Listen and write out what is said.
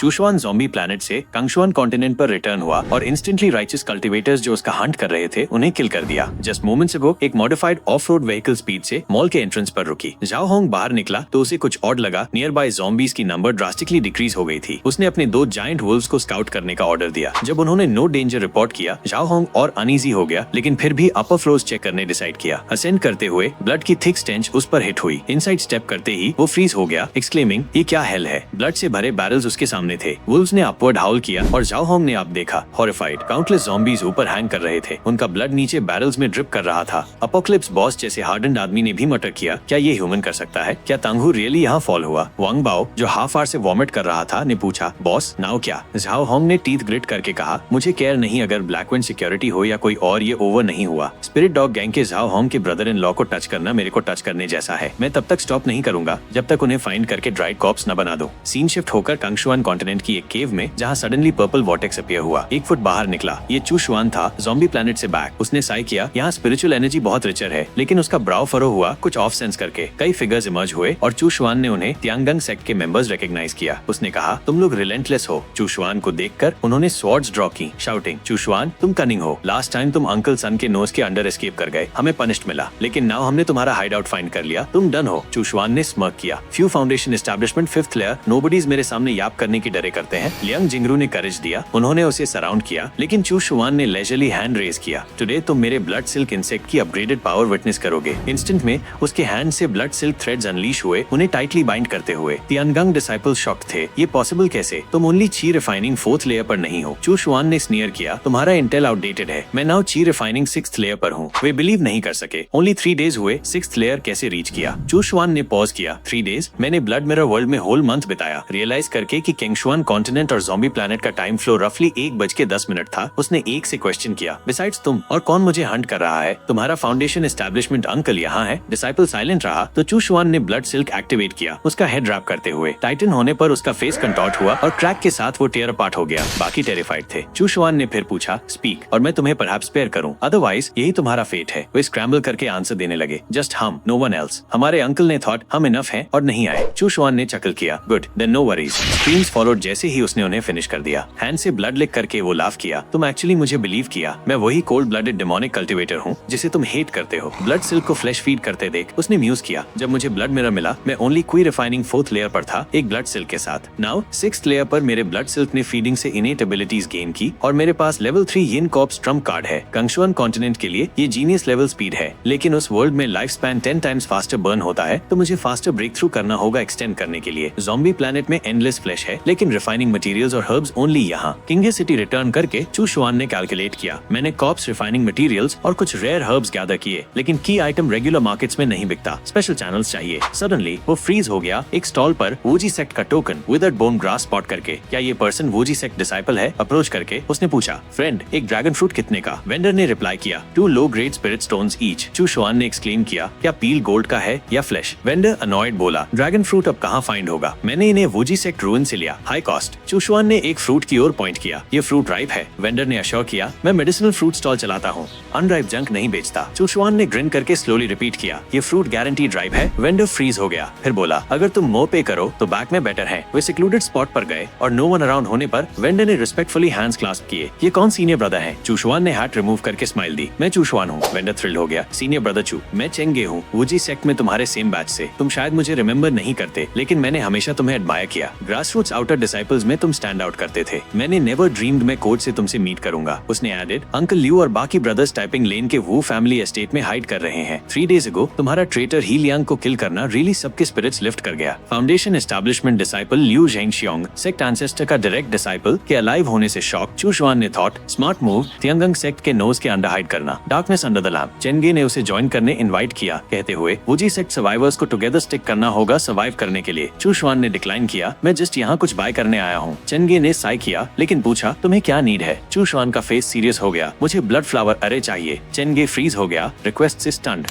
चूशवान zombie planet से कंगशुआन continent पर return हुआ और इंस्टेंटली राइचस कल्टिवेटर्स जो उसका हंट कर रहे थे उन्हें किल कर दिया। जस्ट मोमेंट्स अगो एक modified of road vehicle speed से मॉल के एंट्रेंस पर रुकी। जाओ होंग बाहर निकला तो उसे कुछ ऑड लगा। नियर बाय ज़ॉम्बीज की नंबर ड्रास्टिकली डिक्रीज हो गई थी। उसने अपने 2 जायंट वुल्व्स को स्काउट करने का ऑर्डर दिया। जब उन्होंने नो डेंजर रिपोर्ट किया, जाओ होंग और अनईजी हो गया, लेकिन फिर भी अपर फ्लोर्स चेक करने डिसाइड किया। असेंड करते हुए ब्लड की थिक स्टेंच उस पर हिट हुई। इनसाइड स्टेप करते ही वो फ्रीज हो गया, एक्सक्लेमिंग ये क्या हेल है। ब्लड से भरे बैरल्स उसके सामने थे। वुल्व्स ने अपवर्ड हाउल किया और जाओ होंग ने आप देखा, हॉरिफाइड। काउंटलेस ज़ॉम्बीज ऊपर हैंग कर रहे थे। उनका ब्लड नीचे बैरल्स में ड्रिप कर रहा था। अपोकलिप्स बॉस जैसे हार्डन्ड आदमी ने भी मटर किया, क्या ये ह्यूमन कर सकता है? क्या तांगहू रियली यहाँ फॉल हुआ? वांग बाओ जो हाफ आवर से वॉमिट कर रहा था ने पूछा, बॉस नाउ क्या? जाओ होंग ने टीथ ग्रिट करके कहा, मुझे केयर नहीं अगर ब्लैकविंड सिक्योरिटी हो या कोई और, ये ओवर नहीं हुआ। स्पिरिट डॉग गैंग के जाओ होंग के ब्रदर इन लॉ को टच करना मेरे को टच करने जैसा है। मैं तब तक स्टॉप नहीं करूंगा जब तक उन्हें फाइंड करके ड्राइड कॉप्स न बना दो। सीन शिफ्ट होकर कंगशुआन कॉन्टिनेंट की एक केव में, जहाँ सडनली पर्पल वॉर्टेक्स अपीयर हुआ। 1 फुट बाहर निकला। ये चूशवान था, ज़ॉम्बी प्लैनेट से बैक। उसने साई किया, यहाँ स्पिरिचुअल एनर्जी बहुत रिचर है, लेकिन उसका ब्राउ फरो हुआ कुछ ऑफ सेंस करके। कई फिगर्स इमर्ज हुए और चूशवान ने उन्हें तियांगंग सेक्ट के मेंबर्स रिकॉग्नाइज किया। उसने कहा, तुम लोग रिलेंटलेस हो। चूशवान को देखकर उन्होंने स्वॉर्ड्स ड्रॉ की, शाउटिंग, चूशवान तुम कनिंग हो। लास्ट टाइम तुम अंकल सन के नोज के अंडर एस्केप कर गए, हमें पनिश्ड मिला, लेकिन नाउ हमने तुम्हारा हाइड आउट फाइंड कर लिया, तुम डन हो। चूशवान ने स्मर्क किया। Few foundation establishment 5th layer nobody's मेरे सामने याप करने की डरे करते हैं। लियांग जिंगरू ने करेज दिया। उन्होंने उसे सराउंड किया, लेकिन चूशवान ने लेजरली हैंड रेज किया। टुडे तुम मेरे ब्लड सिल्क इंसेक्ट की अपग्रेडेड पावर विटनेस करोगे। इंस्टेंट में उसके हैंड से ब्लड सिल्क थ्रेड्स अनलीश हुए, उन्हें टाइटली बाइंड करते हुए। तियांगंग डिसाइपल्स शॉक्ड थे, ये पॉसिबल कैसे? तुम ओनली ची रिफाइनिंग 4th लेयर पर नहीं हो। चूशवान ने स्नीयर किया, तुम्हारा इंटेल आउटडेटेड है। मैं नाउ ची रिफाइनिंग 6th लेयर पर हूँ। वे बिलीव नहीं कर सके। ओनली 3 डेज हुए 6th लेयर कैसे रीच किया? चूशवान ने पॉज किया। 3 डेज? मैंने ब्लड मिरर वर्ल्ड में होल मंथ बिताया। रियलाइज करके कि कंगशुआन कॉन्टिनेंट और ज़ॉम्बी प्लैनेट का टाइम फ्लो रफली 1:10 था, उसने एक से क्वेश्चन किया, बिसाइड्स तुम और कौन मुझे हंट कर रहा है? तुम्हारा फाउंडेशन एस्टैब्लिशमेंट अंकल यहाँ है। डिसाइपल साइलेंट रहा तो चूशवान ने ब्लड सिल्क एक्टिवेट किया, उसका हेड रैप करते हुए। टाइटन होने पर उसका फेस कंटॉर्ट हुआ और क्रैक के साथ वो टेयर अपार्ट हो गया। बाकी टेरिफाइड थे। चूशवान ने फिर पूछा, स्पीक और मैं तुम्हें परहैप्स स्पेयर करूं, अदरवाइज यही तुम्हारा फेट है। वे स्क्रैम्बल करके आंसर देने लगे, जस्ट हम, नो वन एल्स। हमारे अंकल ने थॉट हम इनफ हैं और नहीं आए। चूशवान ने चकल किया, good then no worries. Screams followed जैसे ही उसने उन्हें फिनिश कर दिया। हैंड से ब्लड लिक करके वो लाफ किया, तुम एक्चुअली मुझे बिलीव किया। मैं वही कोल्ड ब्लडेड डेमोनिक कल्टिवेटर हूँ जिसे तुम हेट करते हो। ब्लड सिल्क को फ्लैश फीड करते देख उसने म्यूज किया, जब मुझे ब्लड मिरर मिला मैं ओनली क्वी रिफाइनिंग 4th लेयर पर था, एक ब्लड सिल्क के साथ। नाउ 6th लेयर पर मेरे ब्लड सिल्क ने फीडिंग से इनेट एबिलिटीज गेन की और मेरे पास लेवल 3 यिन कॉर्प्स ट्रम्प कार्ड है। कंगशुआन कॉन्टिनेंट के लिए ये जीनियस लेवल स्पीड है, लेकिन उस वर्ल्ड में life span 10 times faster burn होता है, तो मुझे फास्टर ब्रेक थ्रू करना होगा एक्सटेंड करने के लिए। ज़ॉम्बी प्लैनेट में एंडलेस फ्लैश है, लेकिन रिफाइनिंग मटेरियल्स और हर्ब्स ओनली यहाँ। किंगे सिटी रिटर्न करके चूशवान ने कैलकुलेट किया, मैंने कॉप्स, रिफाइनिंग मटेरियल्स और कुछ रेयर हर्ब्स गैदर किए, लेकिन की आइटम रेगुलर मार्केट्स में नहीं बिकता, स्पेशल चैनल्स चाहिए। सडनली वो फ्रीज हो गया एक स्टॉल पर वूजी सेक्ट का token withered bone grass spot करके। क्या ये पर्सन वूजी सेक्ट डिसाइपल है? अप्रोच करके उसने पूछा, फ्रेंड एक ड्रैगन फ्रूट कितने का? वेंडर ने रिप्लाई किया, 2 low grade spirit stones each. चूशवान ने एक्सक्लेम किया, क्या पील गोल्ड का है या फ्लैश? वेंडर अनॉयड बोला, ड्रैगन फ्रूट अब कहाँ फाइंड होगा? मैंने इन्हें वूजी सेक्ट रूइन से लिया, हाई कॉस्ट। चूशवान ने एक फ्रूट की ओर पॉइंट किया, ये फ्रूट राइप है। वेंडर ने अश्योर किया, मैं मेडिसिनल फ्रूट स्टॉल चलाता हूँ, अनराइप जंक नहीं बेचता। चूशवान ने ग्रिन करके स्लोली रिपीट किया, ये फ्रूट गारंटीड राइप है। वेंडर फ्रीज हो गया, फिर बोला, अगर तुम मोर पे करो तो बैक में बेटर है। वे सिक्लूडेड स्पॉट पर गए और नो वन अराउंड होने पर वेंडर ने रिस्पेक्टफुली हैंड्स क्लास्प किए। ये कौन सीनियर ब्रदर है? चूशवान ने हैट रिमूव करके स्माइल दी, मैं चूशवान हूँ। वेंडर थ्रिल्ड हो गया, सीनियर ब्रदर चू, मैं चेंगे हूँ, वूजी सेक्ट में तुम्हारे सेम बैच से। तुम शायद मुझे रिमेम्बर नहीं करते, लेकिन मैंने हमेशा तुम्हें एडमायर किया। ग्रासरूट्स आउटर डिसाइपल्स में तुम स्टैंड आउट करते थे। मैंने नेवर ड्रीम्ड मैं कोर्ट से तुमसे मीट करूंगा। उसने एडेड, अंकल ल्यू और बाकी ब्रदर्स टाइपिंग लेन के वू फैमिली एस्टेट में हाइड कर रहे हैं। 3 डेज अगो तुम्हारा ट्रेटर ही लियांग को किल करना रियली सबके स्पिरिट्स लिफ्ट कर गया। फाउंडेशन एस्टैब्लिशमेंट डिसाइपल ल्यू झेंगशियोंग सेक्ट एंसेस्टर का डायरेक्ट डिसाइपल के अलाइव होने से शॉक। चूशवान ने थॉट, स्मार्ट मूव, तियांगंग सेक्ट के नोज के अंडर हाइड करना, डार्कनेस अंडर द लैम्प। चेंगे ने उसे ज्वाइन करने इनवाइट किया, कहते हुए वूजी सेक्ट सर्वाइवर्स को टुगेदर स्टिक करना होगा सर्वाइव करने के लिए। चूशवान ने डिक्लाइन किया, मैं जस्ट यहाँ कुछ बाय करने आया हूँ। चेंगे ने साई किया, लेकिन पूछा, तुम्हें क्या नीड है? चूशवान का फेस सीरियस हो गया, मुझे ब्लड फ्लावर अरे चाहिए। चेंगे फ्रीज हो गया, रिक्वेस्ट से स्टन्ड।